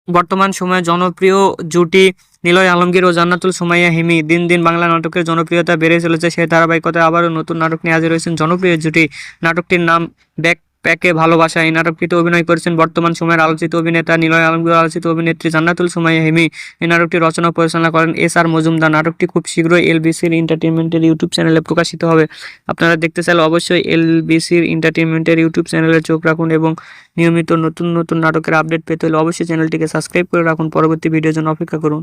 বর্তমান সময়ে জনপ্রিয় জুটি নিলয় আলমগীর ও জান্নাতুল সুমাইয়া হিমি। দিন দিন বাংলা নাটকের জনপ্রিয়তা বেড়ে চলেছে, সেই ধারাবাহিকতায় আবারও নতুন নাটক নিয়ে হাজির হয়েছেন জনপ্রিয় জুটি। নাটকটির নাম ব্যাকপ্যাকে ভালোবাসা। এই নাটকটিতে অভিনয় করেছেন বর্তমান সময়ের আলোচিত অভিনেতা নিলয় আলমগীর ও আলোচিত অভিনেত্রী জান্নাতুল সুমাইয়া হিমি। এই নাটকটি রচনা ও পরিচালনা করেন আর মজুমদার। নাটকটি খুব শীঘ্রই এলবিসির এন্টারটেইনমেন্টের ইউটিউব চ্যানেলে প্রকাশিত হবে। আপনারা দেখতে চাইলে অবশ্যই এলবিসির এন্টারটেইনমেন্টের ইউটিউব চ্যানেলে চোখ রাখুন এবং নিয়মিত নতুন নতুন নাটকের আপডেট পেতে হলে অবশ্যই চ্যানেলটিকে সাবস্ক্রাইব করে রাখুন। পরবর্তী ভিডিওর জন্য অপেক্ষা করুন।